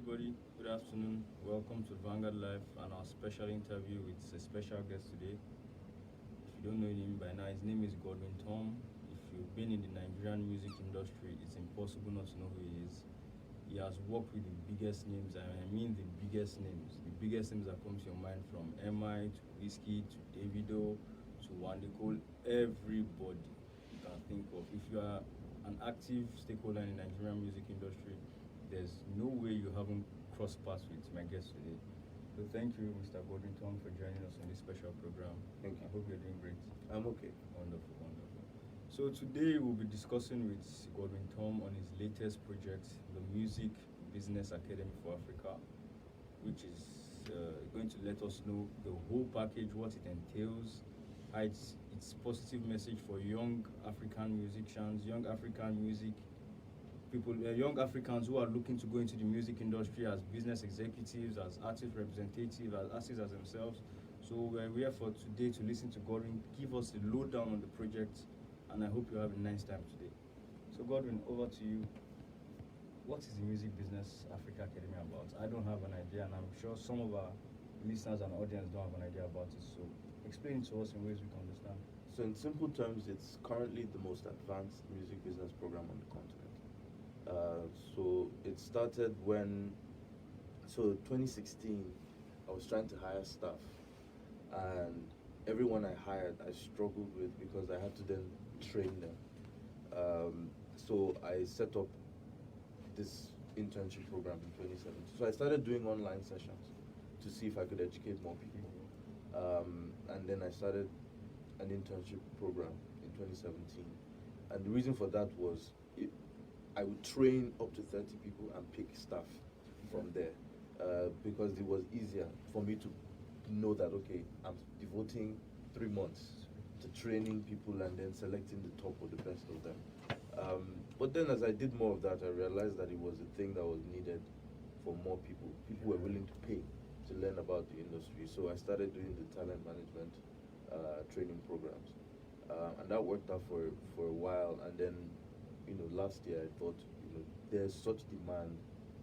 everybody. Good afternoon. Welcome to Vanguard Live and our special interview with a special guest today. If you don't know him by now, his name is Godwin Tom. If you've been in the Nigerian music industry, it's impossible not to know who he is. He has worked with the biggest names, and I mean the biggest names that come to your mind, from MI to Whiskey to Davido to Wande Cole, everybody you can think of. If you are an active stakeholder in the Nigerian music industry, there's no way you haven't crossed paths with my guest today. So thank you, Mr. Godwin Tom, for joining us on this special program. Thank you. I hope you're doing great. I'm okay. Wonderful, wonderful. So today we'll be discussing with Godwin Tom on his latest project, the Music Business Academy for Africa, which is going to let us know the whole package, what it entails, how its positive message for young African musicians, young African music people, young Africans who are looking to go into the music industry as business executives, as artist representatives, as artists as themselves. So we're here for today to listen to Godwin, give us a lowdown on the project, and I hope you have a nice time today. So Godwin, over to you. What is the Music Business Africa Academy about? I don't have an idea, and I'm sure some of our listeners and audience don't have an idea about it. So explain it to us in ways we can understand. So, in simple terms, it's currently the most advanced music business program on the continent. So it started when, 2016, I was trying to hire staff, and everyone I hired, I struggled with because I had to then train them. So I set up this internship program in 2017. So I started doing online sessions to see if I could educate more people. And then I started an internship program in 2017. And the reason for that was I would train up to 30 people and pick staff from there, because it was easier for me to know that, okay, I'm devoting 3 months to training people and then selecting the top or the best of them. But then as I did more of that, I realized that it was a thing that was needed for more people. People were willing to pay to learn about the industry. So I started doing the talent management training programs. And that worked out for a while. And then, last year I thought, there's such demand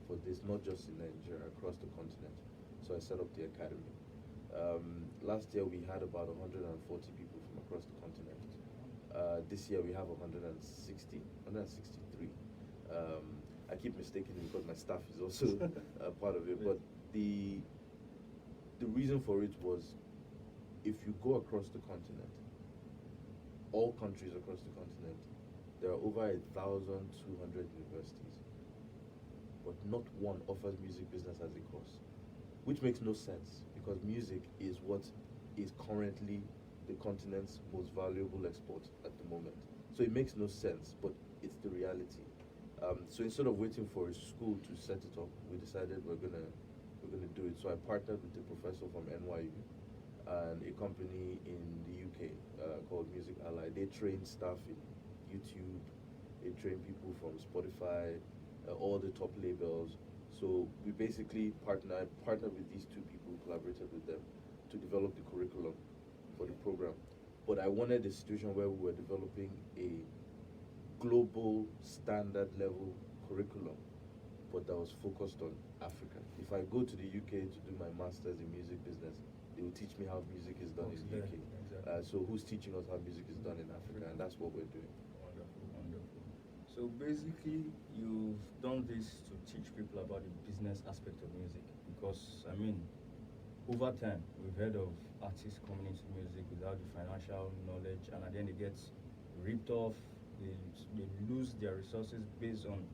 for this, not just in Nigeria, across the continent. So I set up the academy. Last year we had about 140 people from across the continent. This year we have 163. I keep mistaking it because my staff is also part of it. But the reason for it was, if you go across the continent, all countries across the continent, there are over 1,200 universities, but not one offers music business as a course, which makes no sense because music is what is currently the continent's most valuable export at the moment. So it makes no sense, but it's the reality. So instead of waiting for a school to set it up, we decided we're gonna do it. So I partnered with a professor from NYU and a company in the UK called Music Ally. They train staff in YouTube, they train people from Spotify, all the top labels. So we basically partnered with these two people, collaborated with them to develop the curriculum for the program. But I wanted a situation where we were developing a global standard level curriculum, but that was focused on Africa. If I go to the UK to do my master's in music business, they will teach me how music is done in the UK. Exactly. So who's teaching us how music is done in Africa? And that's what we're doing. Wonderful, wonderful. So basically, you've done this to teach people about the business aspect of music, because over time we've heard of artists coming into music without the financial knowledge, and at the end they get ripped off. They lose their resources based on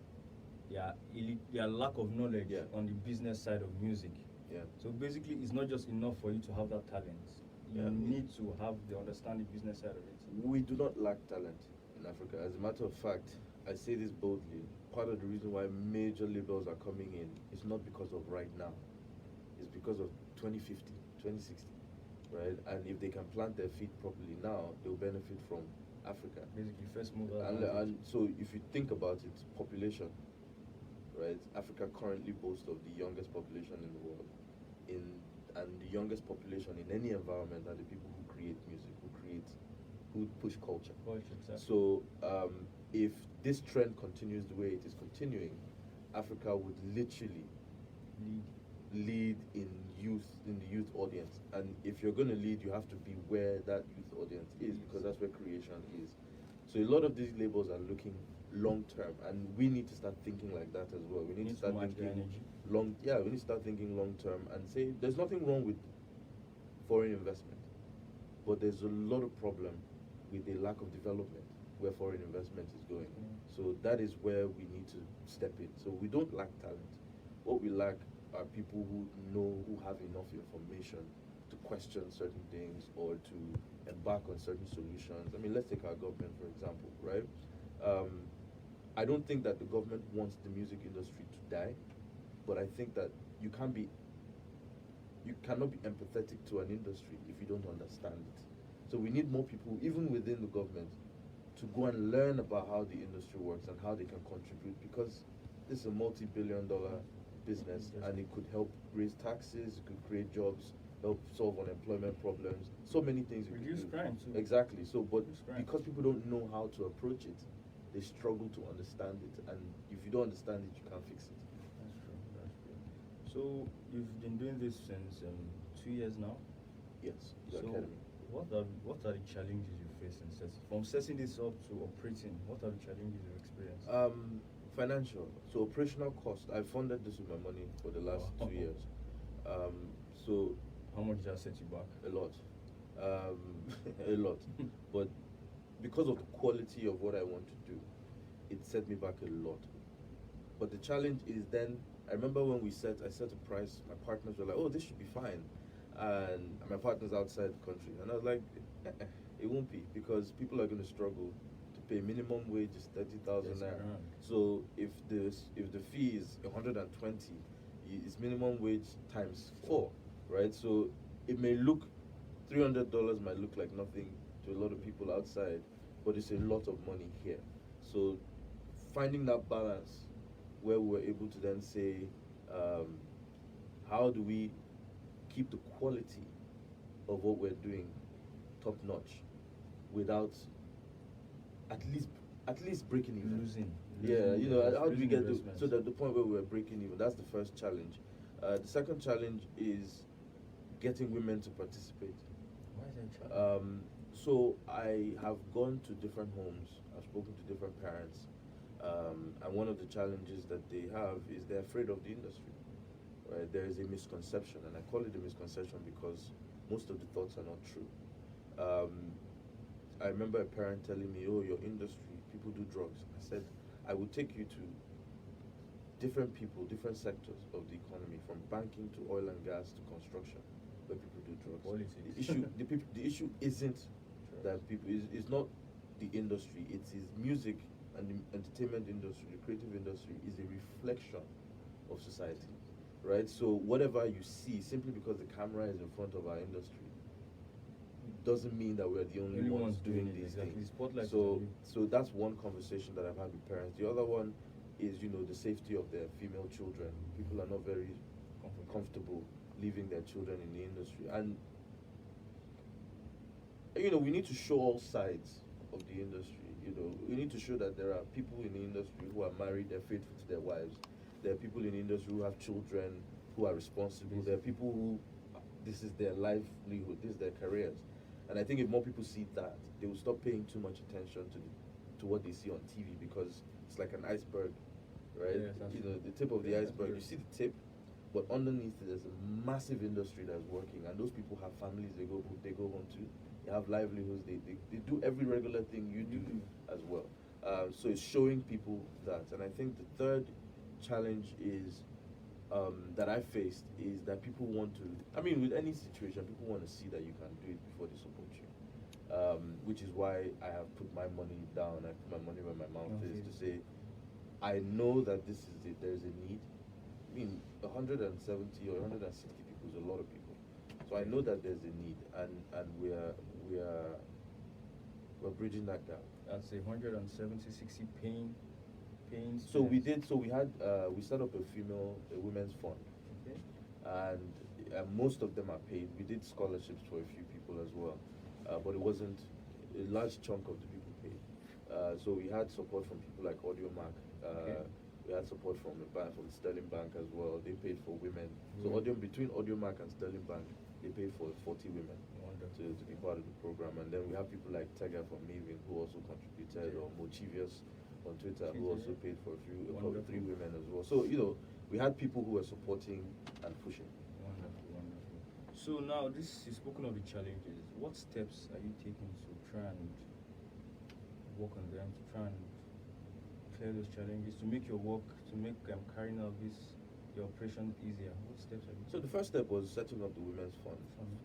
their lack of knowledge on the business side of music. Yeah. So basically, it's not just enough for you to have that talent. You need to understand the business side of it. We do not lack talent in Africa. As a matter of fact, I say this boldly, part of the reason why major labels are coming in is not because of right now. It's because of 2050, 2060, right? And if they can plant their feet properly now, they'll benefit from Africa. Basically, first mover. And so if you think about it, population, right? Africa currently boasts of the youngest population in the world. And the youngest population in any environment are the people who create music, who push culture. Exactly. So if this trend continues the way it is continuing, Africa would literally Lead. lead in the youth audience. And if you're going to lead, you have to be where that youth audience is, because that's where creation is. So a lot of these labels are looking long term, and we need to start thinking like that as well. We need to start match the thinking energy. we need to start thinking long term and say there's nothing wrong with foreign investment, but there's a lot of problem with the lack of development where foreign investment is going. So that is where we need to step in. So we don't lack talent. What we lack are people who have enough information to question certain things or to embark on certain solutions. I mean, let's take our government, for example, right? I don't think that the government wants the music industry to die, but I think that you cannot be empathetic to an industry if you don't understand it. So we need more people, even within the government, to go and learn about how the industry works and how they can contribute, because this is a multi-billion-dollar business, and it could help raise taxes, it could create jobs, help solve unemployment problems, so many things. Reduce crime too. Exactly. So, but crime. because people don't know how to approach it, they struggle to understand it, and if you don't understand it, you can't fix it. That's true. That's true. So you've been doing this since 2 years now. Yes, the So academy. what are the challenges you face in from setting this up to operating? What are the challenges you experience? Financial. So operational cost. I funded this with my money for the last 2 years. So how much does that set you back? a lot, a lot. But because of the quality of what I want to do, it set me back a lot. But the challenge is then, I remember when I set a price, my partners were like, oh, this should be fine. And my partner's outside the country. And I was like, it won't be, because people are going to struggle to pay. Minimum wage is 30,000 naira. So if the fee is 120, it's minimum wage times 4, right? So it may look, $300 might look like nothing to a lot of people outside, but it's a lot of money here. So finding that balance where we're able to then say, how do we keep the quality of what we're doing top notch without at least breaking even. Losing. Yeah, how do we get so that the point where we're breaking even? That's the first challenge. The second challenge is getting women to participate. Why is that a challenge? So I have gone to different homes. I've spoken to different parents, and one of the challenges that they have is they're afraid of the industry. Right? There is a misconception, and I call it a misconception because most of the thoughts are not true. I remember a parent telling me, "Oh, your industry, people do drugs." I said, "I will take you to different people, different sectors of the economy, from banking to oil and gas to construction, where people do drugs." The issue isn't that people is not the industry. It is music and the entertainment industry, the creative industry is a reflection of society, right? So whatever you see, simply because the camera is in front of our industry, doesn't mean that we're the only ones doing these things. So that's one conversation that I've had with parents. The other one is, the safety of their female children. People are not very comfortable leaving their children in the industry, and we need to show all sides of the industry. We need to show that there are people in the industry who are married, they're faithful to their wives. There are people in the industry who have children, who are responsible. There are people who, this is their livelihood, this is their careers. And I think if more people see that, they will stop paying too much attention to what they see on TV, because it's like an iceberg, right? Yes, the tip of the iceberg. You see the tip, but underneath there's a massive industry that's working, and those people have families they go home to. They have livelihoods. They do every regular thing you do as well. So it's showing people that. And I think the third challenge is that I faced is that people want to. I mean, with any situation, people want to see that you can do it before they support you. Which is why I have put my money down. I put my money where my mouth is, to say, I know that there's a need. I mean, 170 or 160 people is a lot of people. So I know that there's a need, and we're bridging that gap. That's 170, 60 paying. So we set up a women's fund. Okay. And most of them are paid. We did scholarships for a few people as well, but it wasn't a large chunk of the people paid. So we had support from people like AudioMac, We had support from the bank, from Sterling Bank as well. They paid for women. So Mm. between Audiomack and Sterling Bank, they paid for 40 women Wonderful. to be part of the program. And then we have people like Tega from Maven who also contributed, or Mochivius on Twitter who also paid for probably Wonderful. 3 women as well. So, we had people who were supporting and pushing. Wonderful, wonderful. So now, you've spoken of the challenges. What steps are you taking to try and work on them, to try and clear those challenges, to make your work, to make carrying out your operation easier? What steps are you So the taking? first step was setting up the women's fund,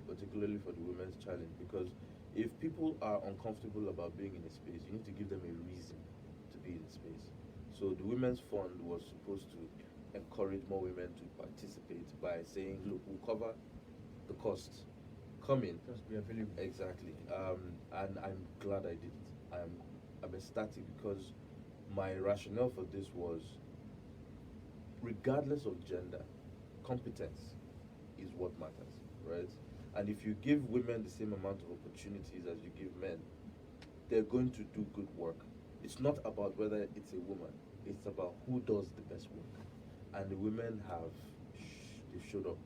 particularly for the women's challenge, because if people are uncomfortable about being in a space, you need to give them a reason to be in the space. So the women's fund was supposed to encourage more women to participate by saying, look, we'll cover the costs. Come in. Just be available. Exactly. And I'm glad I did it. I'm ecstatic because my rationale for this was, regardless of gender, competence is what matters, right? And if you give women the same amount of opportunities as you give men, they're going to do good work. It's not about whether it's a woman, it's about who does the best work. And the women they've showed up.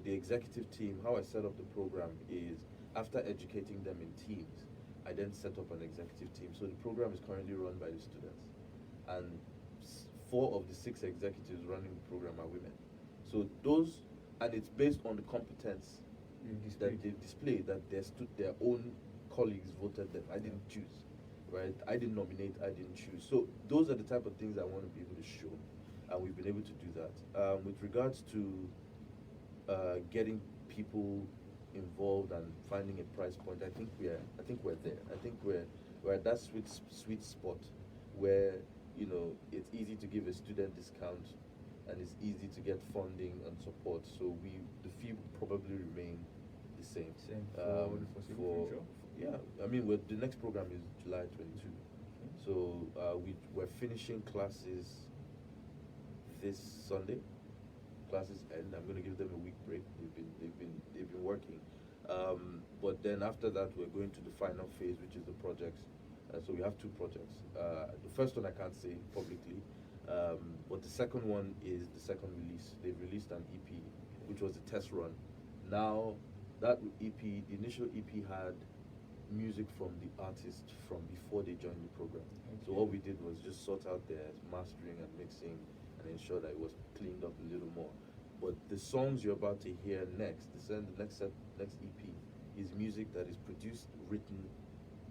The executive team, how I set up the program is, after educating them in teams, I then set up an executive team. So the program is currently run by the students. And 4 of the 6 executives running the program are women. So and it's based on the competence that they've displayed, that their own colleagues voted them. I didn't choose, right? I didn't nominate, I didn't choose. So those are the type of things I want to be able to show, and we've been able to do that. With regards to getting people involved and finding a price point, I think we're there. I think we're at that sweet spot where it's easy to give a student discount, and it's easy to get funding and support. So the fee will probably remain the same. For the foreseeable future? Yeah, I mean, the next program is July 22. So we're finishing classes this Sunday. Classes end. I'm going to give them a week break. They've been working, but then after that we're going to the final phase, which is the projects. So we have 2 projects. The first one I can't say publicly, but the second one is the second release. They've released an EP, which was a test run. Now that EP, the initial EP had music from the artist from before they joined the program. So all we did was just sort out their mastering and mixing and ensure that it was cleaned up a little more. But the songs you're about to hear next, the next EP, is music that is produced, written,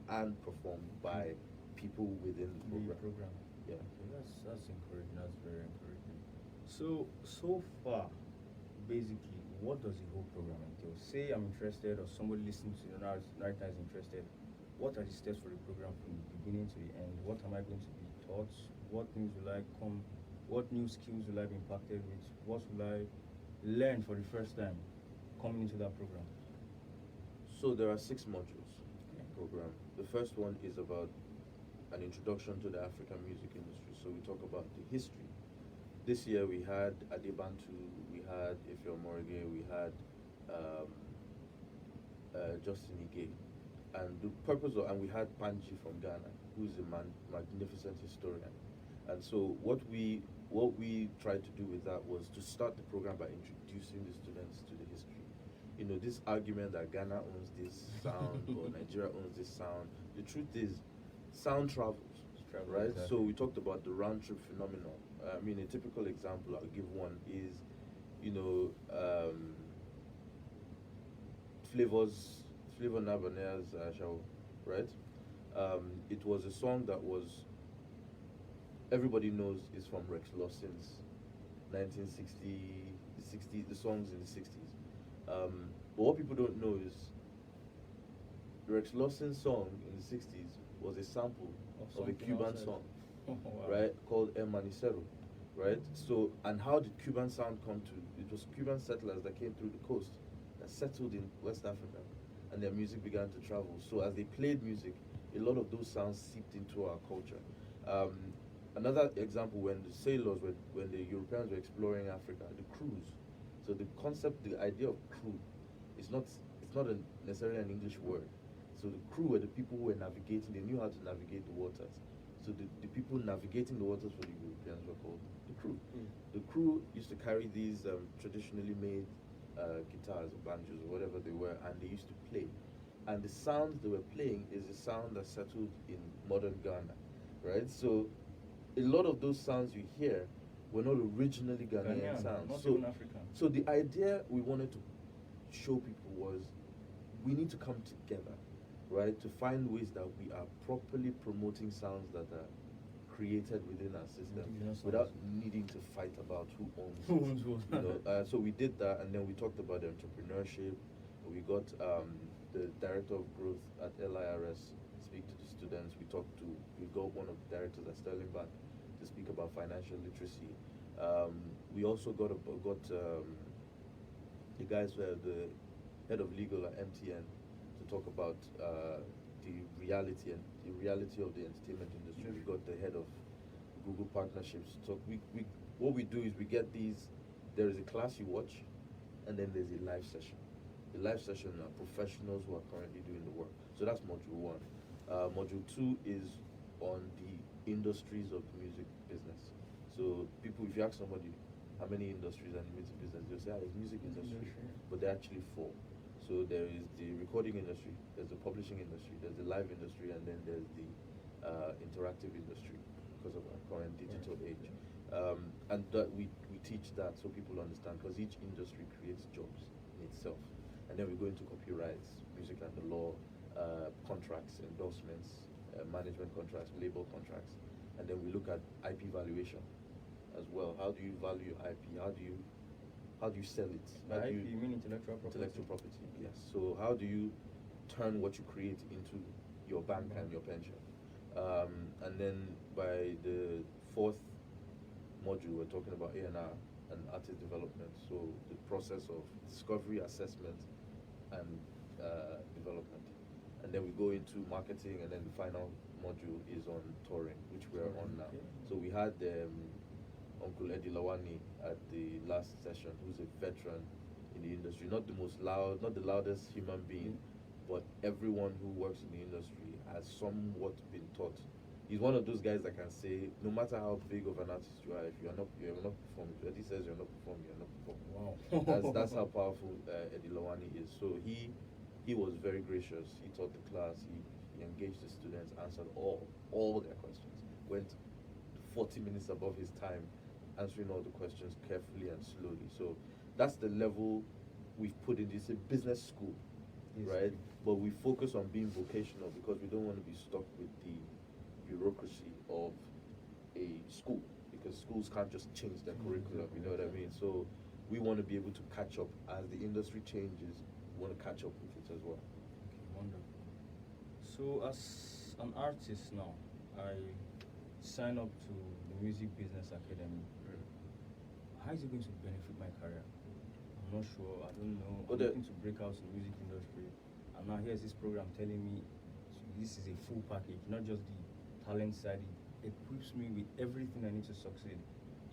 and performed by people within the program. Yeah. Okay, that's encouraging. That's very encouraging. So far, basically, what does the whole program entail? Say I'm interested, or somebody listening to you right now is interested. What are the steps for the program from the beginning to the end? What am I going to be taught? What things will I come? What new skills will I be impacted with? What will I learn for the first time coming into that program? So there are 6 modules in the program. The first one is about an introduction to the African music industry. So we talk about the history. This year we had Adebantu, we had Ifeoma Morige, we had Justin Ige. And we had Panji from Ghana, who's a magnificent historian. And so what we tried to do with that was to start the program by introducing the students to the history. This argument that Ghana owns this sound or Nigeria owns this sound, the truth is, sound travels, right? Exactly. So we talked about the round trip phenomenon. I mean, a typical example I'll give one is, Flavor Nabanea's show, right? It was a song that everybody knows is from Rex Lawson's 1960, the songs in the 60s. But what people don't know is Rex Lawson's song in the 60s was a sample of a Cuban song, Wow. right, called El Manicero, right? So, and how did Cuban sound come to? It was Cuban settlers that came through the coast, that settled in West Africa, and their music began to travel. So as they played music, a lot of those sounds seeped into our culture. Another example, when the sailors, when the Europeans were exploring Africa, the cruise. So the concept, the idea of crew, it's not necessarily an English word. So the crew were the people who were navigating. They knew how to navigate the waters. So the people navigating the waters for the Europeans were called the crew. The crew used to carry these traditionally made guitars or banjos or whatever they were, and they used to play. And the sounds they were playing is the sound that settled in modern Ghana, right? So a lot of those sounds you hear were not originally Ghanaian sounds. not So, even African. so the idea we wanted to show people was we need to come together, right, to find ways that we are properly promoting sounds that are created within our system Indigenous without sounds. needing to fight about who owns Who it. owns what? So we did that, and then we talked about entrepreneurship. We got the director of growth at LIRS speak to the students. We got one of the directors at Sterling Bank to speak about financial literacy. We also got the guys were the head of legal at MTN to talk about the reality of the entertainment industry. We got the head of Google partnerships. So what we do is we get these. There is a class you watch, and then there's a live session. The live session are professionals who are currently doing the work. So that's module 1. Module 2 is on the industries of the music business. So people, if you ask somebody how many industries are in the music business, they'll say, there's music industry. But there are actually 4. So there is the recording industry, there's the publishing industry, there's the live industry, and then there's the interactive industry because of our current digital age. And that we teach that so people understand, because each industry creates jobs in itself. And then we go into copyrights, music and the law, contracts, endorsements, management contracts, label contracts, and then we look at IP valuation as well. How do you value IP? How do you sell it? By IP, you mean intellectual property? Intellectual property, yes. So how do you turn what you create into your bank and your pension? And then by the 4th module, we're talking about A&R and artist development. So the process of discovery, assessment, and development. And then we go into marketing, and then the final module is on touring, which we're on now. Okay. So we had Uncle Eddie Lawani at the last session, who's a veteran in the industry, not the loudest human being, but everyone who works in the industry has somewhat been taught. He's one of those guys that can say, no matter how big of an artist you are, if you're not performing, if Eddie says you're not performing, you're not performing. Wow. That's how powerful Eddie Lawani is. So he was very gracious. He taught the class. He engaged the students, answered all their questions. Went 40 minutes above his time, answering all the questions carefully and slowly. So that's the level we've put in. It's a business school, Yes. right? But we focus on being vocational because we don't want to be stuck with the bureaucracy of a school, because schools can't just change their curriculum, you know what I mean? So we want to be able to catch up as the industry changes. We want to catch up with it as well. Okay, wonderful. So as an artist now, I sign up to the Music Business Academy. How is it going to benefit my career? I'm not sure. I don't know. I'm looking to break out in the music industry, and now here's this program telling me this is a full package, not just the talent side. It equips me with everything I need to succeed.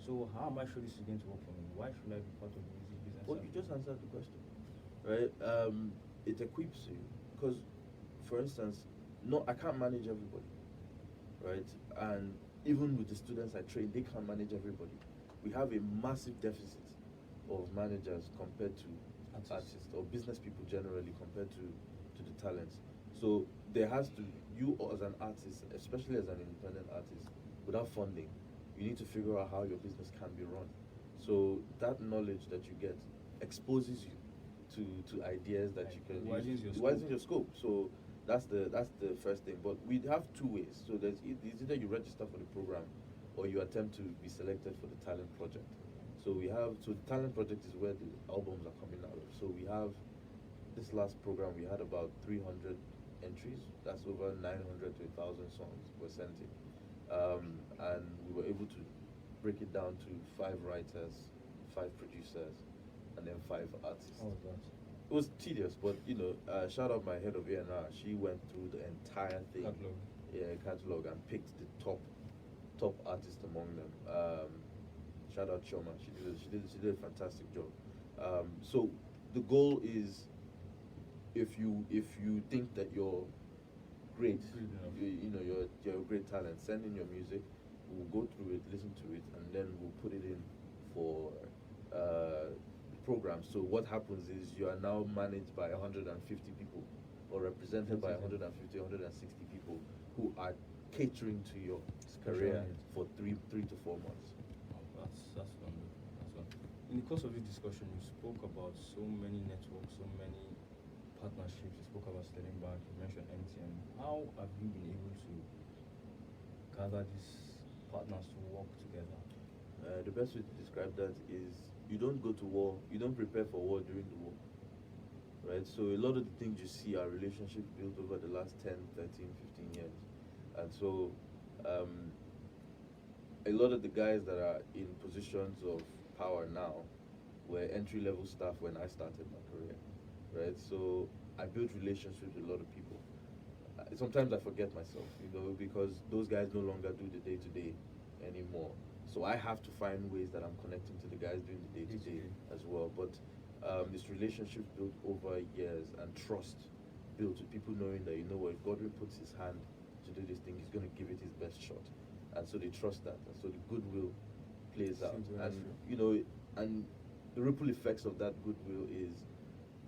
So how am I sure this is going to work for me? Why should I be part of the music business? Well, you just answered the question, right? It equips you because, for instance, no, I can't manage everybody, right? And even with the students I train, they can't manage everybody. We have a massive deficit of managers compared to artists or business people generally compared to the talents. So there has to, you as an artist, especially as an independent artist, without funding, you need to figure out how your business can be run. So that knowledge that you get exposes you to ideas that you can widens use. your Widens your scope. So that's the first thing. But we have 2 ways. So there's either you register for the program or you attempt to be selected for the talent project. So the talent project is where the albums are coming out of. So we have this last program, we had about 300 entries. That's over 900 to 1,000 songs were sent in. And we were able to break it down to 5 writers, 5 producers, and then 5 artists. How was that? It was tedious, but shout out my head of A&R. She went through the entire thing, catalog, and picked the top artists among them. Shout out Choma. She did a fantastic job. So the goal is, if you think that your great. Good enough. You know, you're a great talent. Send in your music. We'll go through it, listen to it, and then we'll put it in for programs. So what happens is you are now managed by 150 people, or represented by 150, 160 people who are catering to your career for three to 4 months. Oh, that's wonderful. That's wonderful. In the course of this discussion, you spoke about so many networks, so many partnerships. You spoke about Sterling Bank. You mentioned MTN. How have you been able to gather these partners to work together? The best way to describe that is you don't go to war, you don't prepare for war during the war. Right? So a lot of the things you see are relationships built over the last 10, 13, 15 years. And so a lot of the guys that are in positions of power now were entry-level staff when I started my career. Right? So I built relationships with a lot of people. Sometimes I forget myself, because those guys no longer do the day-to-day anymore. So I have to find ways that I'm connecting to the guys doing the day-to-day as well. But this relationship built over years, and trust built with people knowing that, if Godwin puts his hand to do this thing, he's going to give it his best shot. And so they trust that. And so the goodwill plays out. And, and the ripple effects of that goodwill is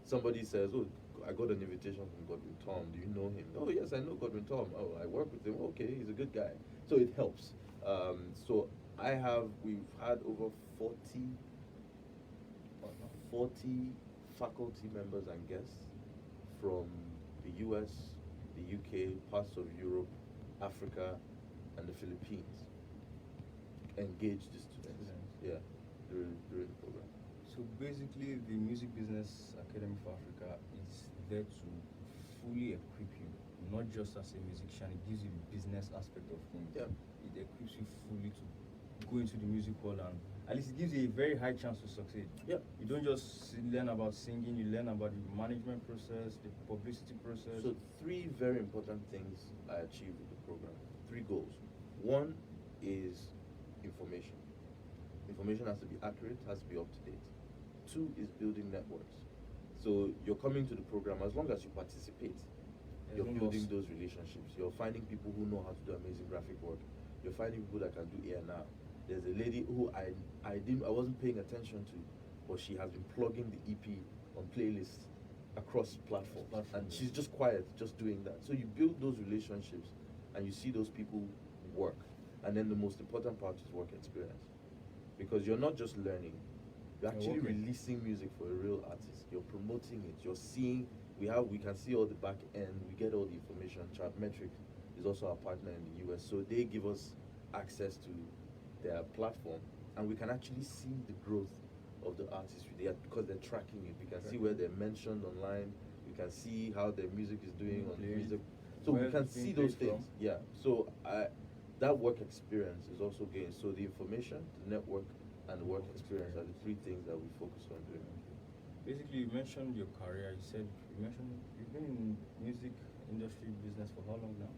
somebody says, oh, I got an invitation from Godwin Tom. Do you know him? Oh, yes, I know Godwin Tom. Oh, I work with him. Okay, he's a good guy. So it helps. So we've had over 40 faculty members and guests from the US, the UK, parts of Europe, Africa, and the Philippines engage the students. Yeah, during the program. So basically, the Music Business Academy for Africa is there to fully equip you, not just as a musician. It gives you the business aspect of things. Yeah. It equips you fully to go into the music world, and at least it gives you a very high chance to succeed. Yeah. You don't just learn about singing, you learn about the management process, the publicity process. So 3 very important things I achieved with the program. 3 goals. One is information. Information has to be accurate, has to be up to date. 2 is building networks. So you're coming to the program, as long as you participate, you're building those relationships. You're finding people who know how to do amazing graphic work. You're finding people that can do A&R. There's a lady who I wasn't paying attention to, but she has been plugging the EP on playlists across platforms. And she's just quiet, just doing that. So you build those relationships, and you see those people work. And then the most important part is work experience. Because you're not just learning, you're actually releasing music for a real artist. You're promoting it. You're seeing, we can see all the back end. We get all the information. Chartmetric is also our partner in the US. So they give us access to their platform, and we can actually see the growth of the artists because they're tracking it. We can see where they're mentioned online. We can see how their music is doing on music. So we can see those things. Yeah. So that work experience is also gained. So the information, the network, and the work experience are the 3 things that we focus on doing. Basically, you mentioned your career. You mentioned you've been in music industry business for how long now?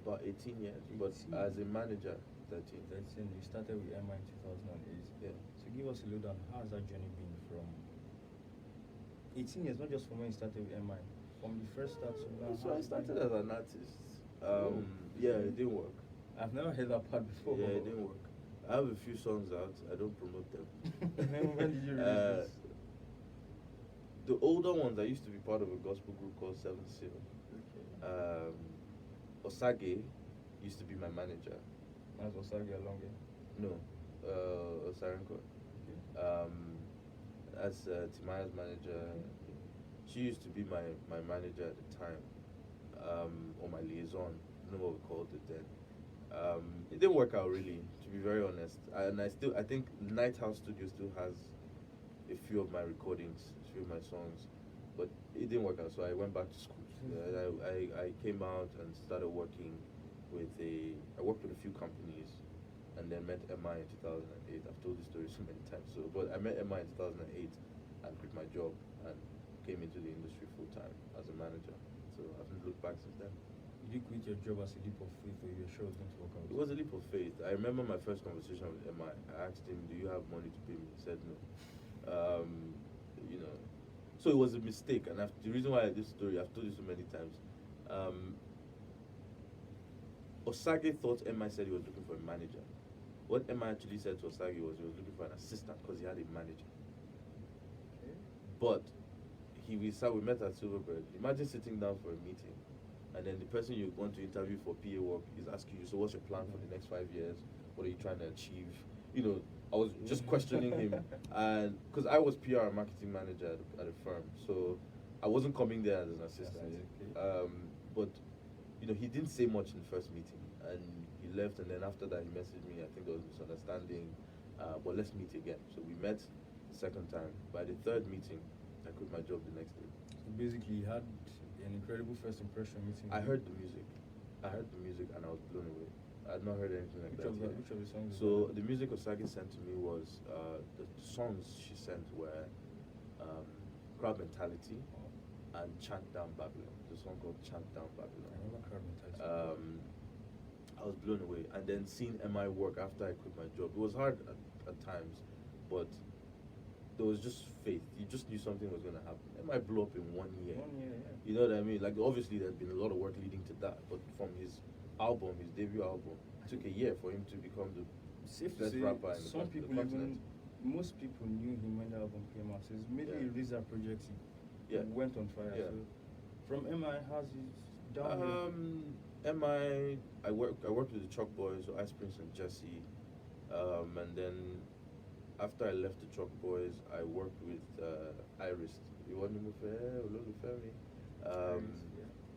About 18 years, but as a manager, 13. 13. You started with MI in 2008. Yeah. So give us a lowdown. How has that journey been from 18 years, not just from when you started with MI, from the first start to now? So I started as an artist. Yeah, it didn't work. I've never heard that part before. Yeah, it didn't work. I have a few songs out. I don't promote them. When did you release this? The older ones, I used to be part of a gospel group called 7-7. Okay. Osage used to be my manager. That's Osage Alonge? No, Osarenko. Okay. That's Timaya's manager. She used to be my manager at the time, or my liaison. I don't know what we called it then. It didn't work out really, to be very honest. And I think Nighthouse Studio still has a few of my recordings, a few of my songs, but it didn't work out. So I went back to school. I came out and started working I worked with a few companies, and then met MI in 2008. I've told this story so many times. But I met MI in 2008 and quit my job and came into the industry full time as a manager. So I haven't looked back since then. Did you quit your job as a leap of faith, or you were sure it was going to work out? It was a leap of faith. I remember my first conversation with MI. I asked him, "Do you have money to pay me?" He said no. So it was a mistake. And the reason why this story, I've told you so many times, Osage thought MI said he was looking for a manager. What MI actually said to Osage was he was looking for an assistant because he had a manager. Okay. But we met at Silverbird. Imagine sitting down for a meeting, and then the person you want to interview for PA work is asking you, so what's your plan for the next 5 years? What are you trying to achieve? You know, I was just questioning him, and because I was PR and marketing manager at a firm, so I wasn't coming there as an assistant. Okay. But you know, he didn't say much in the first meeting, and he left. And then after that, he messaged me. I think there was misunderstanding, but let's meet again. So we met the second time. By the third meeting, I quit my job the next day. So basically, you had an incredible first impression meeting. I heard the music. I heard the music, and I was blown away. I had not heard anything like that yet. Which of the songs? So the music Osage sent to me was the songs she sent were Crowd Mentality and Chant Down Babylon. The song called Chant Down Babylon. I remember Crowd Mentality. I was blown away. And then seeing MI work after I quit my job, it was hard at times, but there was just faith. You just knew something was going to happen. MI blew up in 1 year. 1 year, yeah. You know what I mean? Like, obviously, there's been a lot of work leading to that, but from his album, his debut album, it took a year for him to become the Safe to best say, rapper in some the people continent. most people knew him when the album came out. So it's immediately Yeah. released that project. He Yeah. went on fire. Yeah. So from MI, how's his downhill? I worked with the Chalk Boys, so Ice Prince and Jesse, and then after I left the Chalk Boys, I worked with Iris. You want to move fair, family. Yeah.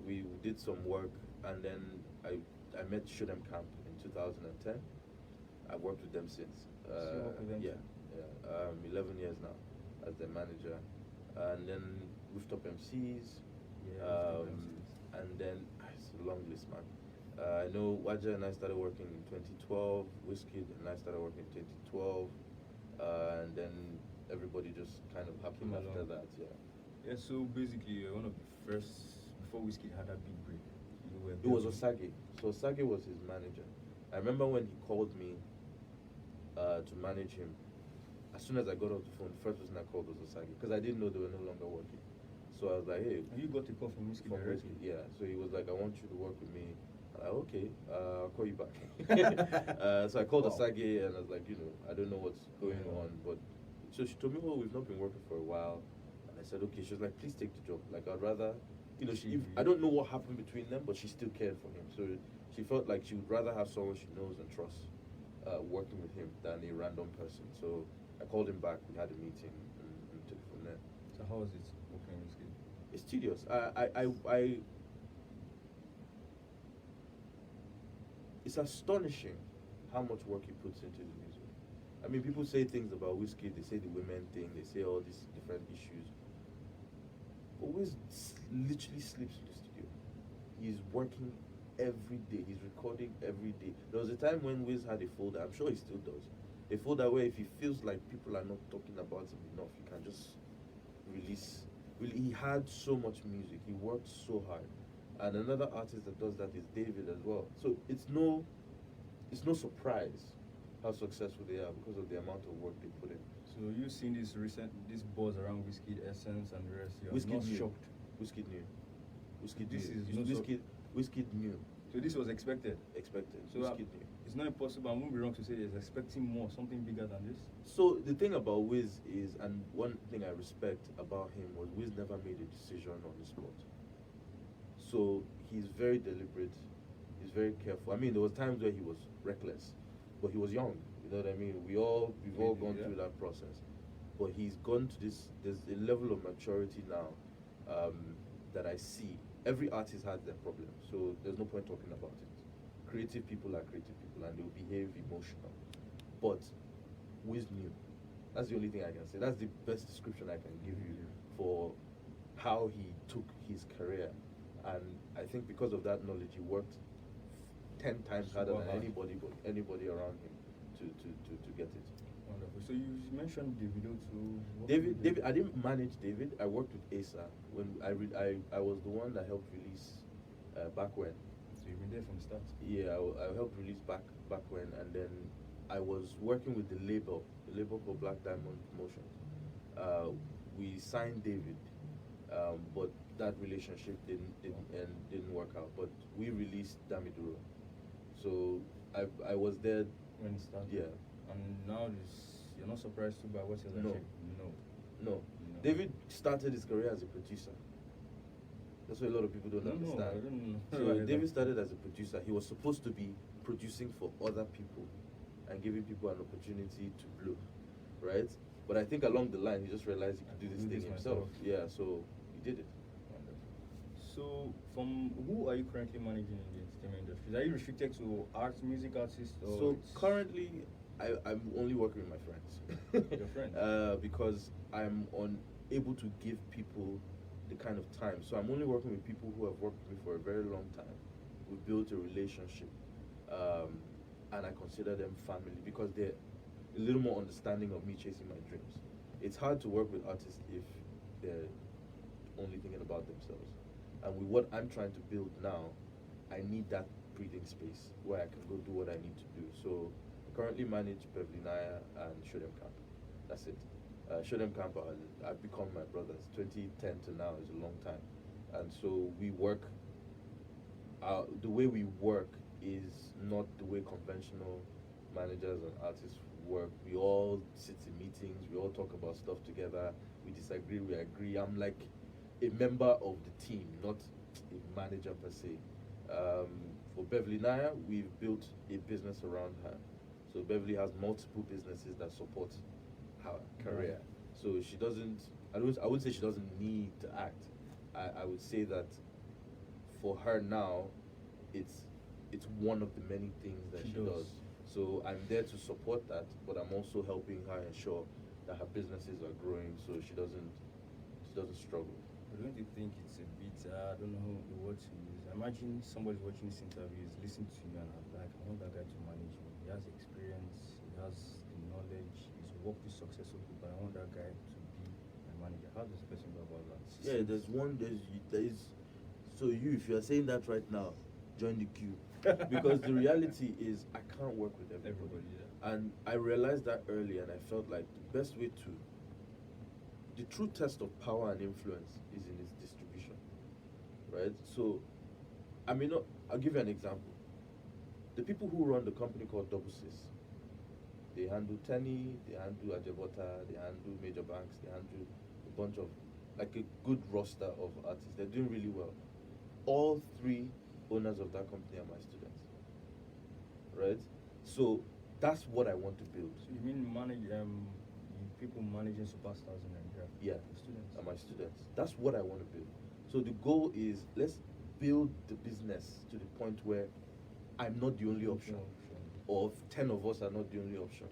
We did some work, and then I met Shoot 'em Camp in 2010. I've worked with them since. Still work with them Yeah, too? yeah. 11 years now as their manager, and then Rooftop MCs. Yeah, And then it's a long list, man. I know Waja and I started working in 2012. Whiskey and I started working in 2012, and then everybody just kind of happened Came after along. that. Yeah. Yeah, so basically, you're one of the first, before Whiskey had that big break. You were It was building- Osage. So Osage was his manager. I remember when he called me to manage him. As soon as I got off the phone, the first person I called was Osage because I didn't know they were no longer working. So I was like, hey. And you got a call from Whiskey From directly? Whiskey, yeah. So he was like, I want you to work with me. I'm like, okay, I'll call you back. So I called Wow. Osage and I was like, you know, I don't know what's going Yeah. on. But so she told me, oh, we've not been working for a while. And I said, okay. She was like, please take the job. Like, I'd rather, you know, I don't know what happened between them, but she still cared for him. So she felt like she would rather have someone she knows and trusts working with him than a random person. So I called him back. We had a meeting and took it from there. So how was it working with Whiskey? It's tedious. It's astonishing how much work he puts into the music. I mean, people say things about Whiskey. They say the women thing. They say all these different issues. But Wiz literally sleeps in the studio. He's working every day. He's recording every day. There was a time when Wiz had a folder. I'm sure he still does. A folder where if he feels like people are not talking about him enough, he can just release. Really, he had so much music. He worked so hard. And another artist that does that is David as well. So it's no surprise how successful they are because of the amount of work they put in. So you seen this buzz around Whiskey, Essence, and the rest? You're Whiskey not knew. shocked. Whiskey knew. Whiskey This knew. is no Whiskey knew. So this was expected. Expected. So Whiskey knew. it's not impossible. I won't be wrong to say he's expecting more, something bigger than this. So the thing about Wiz is, and one thing I respect about him was Wiz never made a decision on the spot. So he's very deliberate. He's very careful. I mean, there was times where he was reckless, but he was young. You know what I mean? We've all gone through that process. But he's gone to this. There's a level of maturity now that I see. Every artist has their problems, so there's no point talking about it. Creative people are creative people, and they'll behave emotional. But Wiz knew. That's the only thing I can say. That's the best description I can give you for how he took his career. And I think because of that knowledge, he worked 10 times harder Super than hard. anybody around him to get it. Wonderful. So you mentioned Davido too. What David, did you do? I didn't manage David. I worked with Asa when I was the one that helped release Back When. So you've been there from the start. Yeah, I helped release Back When, and then I was working with the label called Black Diamond Promotions. We signed David, but that relationship didn't work out. But we released Damiduro, So I was there. when it started. Yeah. And now you're not surprised too by what he's No. achieved. No. No. No. David started his career as a producer. That's what a lot of people don't No, understand. I don't know. So Right, David that- started as a producer. He was supposed to be producing for other people and giving people an opportunity to blow, right? But I think along the line he just realized he could do I this can do thing this himself. myself. Yeah, so he did it. Wonderful. So, from who are you currently managing in the entertainment industry? Are you restricted to art, music artists, or So it's currently, I'm only working with my friends. Your friends? Because I'm unable to give people the kind of time. So I'm only working with people who have worked with me for a very long time. We built a relationship, and I consider them family because they're a little more understanding of me chasing my dreams. It's hard to work with artists if they're only thinking about themselves. And with what I'm trying to build now, I need that breathing space where I can go do what I need to do. So I currently manage Beverly Naya and Shodem Camp. That's it. Shodem Camp, I've become my brothers. 2010 to now is a long time. And so we work, the way we work is not the way conventional managers and artists work. We all sit in meetings, we all talk about stuff together, we disagree, we agree. I'm like a member of the team, not a manager per se. For Beverly Naya, we've built a business around her. So Beverly has multiple businesses that support her career. So she doesn't, I wouldn't say she doesn't need to act. I would say that for her now, it's one of the many things that She she does. does. So I'm there to support that, but I'm also helping her ensure that her businesses are growing so she doesn't struggle. But don't you think it's a bit, I don't know the word to use. Imagine somebody's watching this interview, is listening to you and I'm like, I want that guy to manage me. He has experience, he has the knowledge, he's worked with successful people. I want that guy to be my manager. How does the person go about that? Yeah, there is. So if you are saying that right now, join the queue, because the reality is I can't work with everybody. Everybody, yeah. And I realized that early, and I felt like the best way to. The true test of power and influence is in its distribution, right? So, I mean, I'll give you an example. The people who run the company called Double Sys, they handle Tenny, they handle Ajabota, they handle major banks, they handle a bunch of, like a good roster of artists. They're doing really well. All three owners of that company are my students, right? So that's what I want to build. So you mean people managing superstars in Nigeria? Yeah, Students. are my students. That's what I want to build. So the goal is let's build the business to the point where I'm not the only option, Sure. or if 10 of us are not the only option.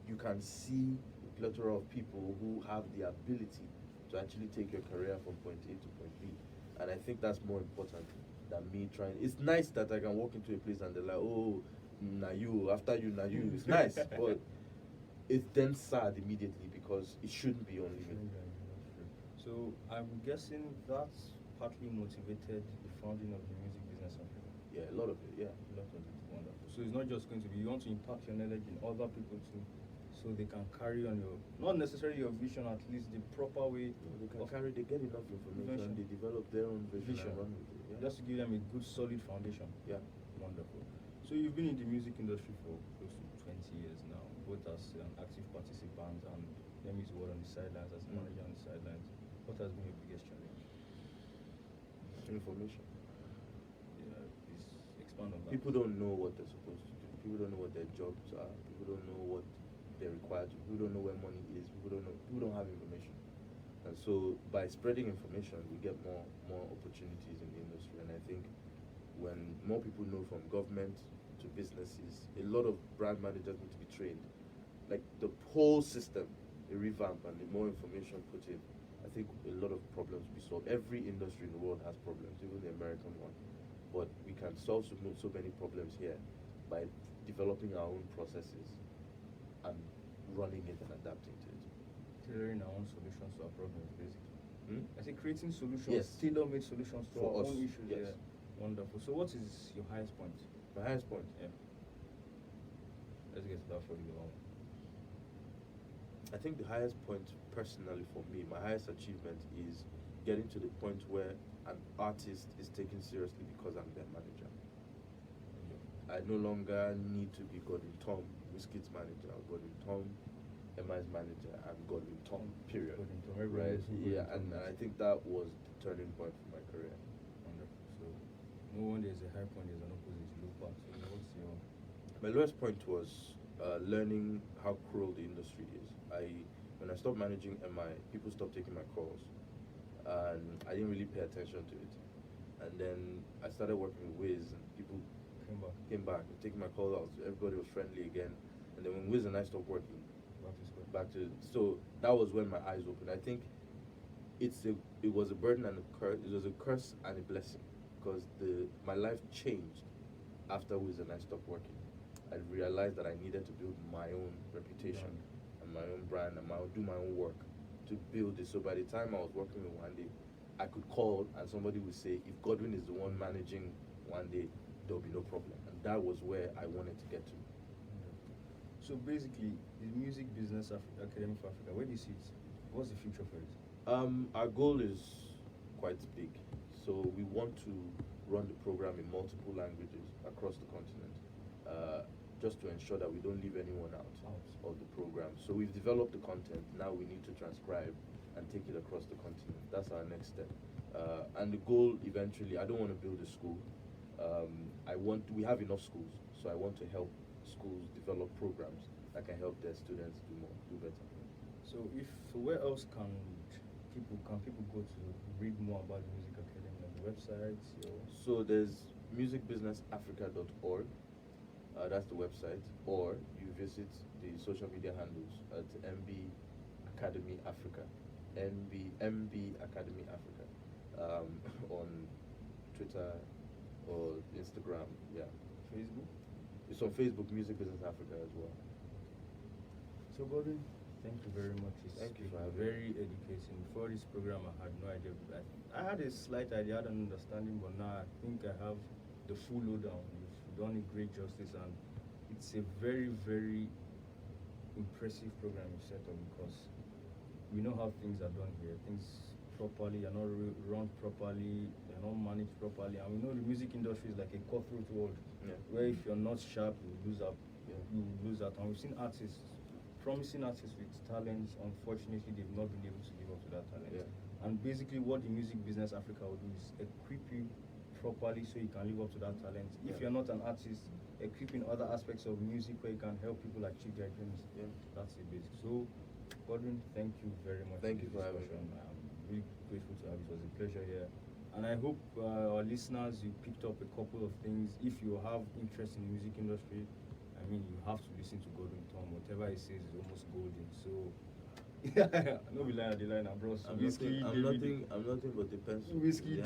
You can see a plethora of people who have the ability to actually take your career from point A to point B. And I think that's more important than me trying. It's nice that I can walk into a place and they're like, oh, na you, after you, na you. It's nice, but it's then sad immediately because it shouldn't be only me. So I'm guessing that's partly motivated the founding of the music business Africa. Yeah, a lot of it, yeah. A lot of it. Wonderful. So it's not just going to be, you want to impact your knowledge in other people too, so they can carry on your, not necessarily your vision, at least the proper way. They can of- they get enough information, they develop their own vision and run with it. Yeah. Just to give them a good solid foundation. Yeah. Wonderful. So you've been in the music industry for close to 20 years now, both as an active participant and let me use the word on the sidelines, as a manager on the sidelines. What has been your biggest challenge? Information. Yeah, please expand on that. People don't know what they're supposed to do. People don't know what their jobs are. People don't know what they're required to. People don't know where money is. People don't know. People don't have information. And so by spreading information, we get more opportunities in the industry. And I think when more people know, from government to businesses, a lot of brand managers need to be trained. Like the whole system, a revamp, and the more information put in, I think a lot of problems will be solved. Every industry in the world has problems, even the American one. But we can solve so many problems here by developing our own processes and running it and adapting to it. Tailoring our own solutions to our problems, basically. I say creating solutions, Yes. tailor-made solutions to For our us, own issues. yes. Yeah. Wonderful. So what is your highest point? My highest point. Yeah. Let's get to that for you. I think the highest point personally for me, my highest achievement is getting to the point where an artist is taken seriously because I'm their manager. I no longer need to be Godwin Tom, Wizkid's manager, or Godwin Tom, MI's manager. I'm Godwin Tom, period. Godwin Tom, everybody Right? knows who Yeah, Godwin Tom and is. I think that was the turning point for my career. Wonderful. So, no one there's a high point, there's an opposite, low part. So, what's your My lowest point was learning how cruel the industry is. When I stopped managing MI, people stopped taking my calls, and I didn't really pay attention to it. And then I started working with Wiz, and people came back taking my calls out. Everybody was friendly again. And then when Wiz and I stopped working, back to square? so that was when my eyes opened. I think it was a burden and a curse. It was a curse and a blessing, because my life changed after Wiz and I stopped working. I realized that I needed to build my own reputation and my own brand and do my own work to build it. So by the time I was working with One Day, I could call and somebody would say, if Godwin is the one managing One Day, there'll be no problem. And that was where I wanted to get to. So basically, the Music Business Academy for Africa, where do you see it? What's the future for it? Our goal is quite big. So we want to run the program in multiple languages across the continent, just to ensure that we don't leave anyone out of the program. So we've developed the content. Now we need to transcribe and take it across the continent. That's our next step. And the goal eventually, I don't want to build a school. We have enough schools, so I want to help schools develop programs that can help their students do better. So where else can people go to read more about the Music Academy? On the website? So there's musicbusinessafrica.org. That's the website. Or you visit the social media handles at MB Academy Africa, MB Academy Africa, on Twitter or Instagram. Yeah. Facebook? It's on Facebook, Music Business Africa as well. So Godwin, thank you very much. Thank you for been having very educating. Before this program, I had no idea. I had a slight idea, I had an understanding, but now I think I have the full lowdown. You've done a great justice, and it's a very, very impressive program you set up, because we know how things are done here. Things properly are not run properly, they're not managed properly, and we know the music industry is like a cutthroat world, where if you're not sharp, you lose out. You lose out. And we've seen promising artists with talents. Unfortunately, they've not been able to live up to that talent. And basically, what the Music Business Africa will do is equip you properly so you can live up to that talent. If you're not an artist, equipping other aspects of music where you can help people achieve their dreams. That's the basic. So, Godwin, thank you very much. Thank you for having me. I'm really grateful to have you. It was a pleasure here. And I hope our listeners, you picked up a couple of things. If you have interest in the music industry, I mean, you have to listen to Godwin Tom. Whatever he says is almost golden. So, no be lying at the line, bro. So I'm nothing but the pencil. Whiskey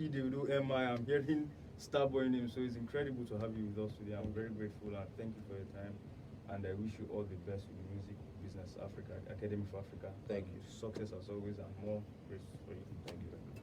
Davido, MI. I'm hearing Starboy name, so it's incredible to have you with us today. I'm very grateful, and thank you for your time. And I wish you all the best with the Music Business Africa Academy for Africa. Thank you. Success as always, and more grace for you. Thank you very much.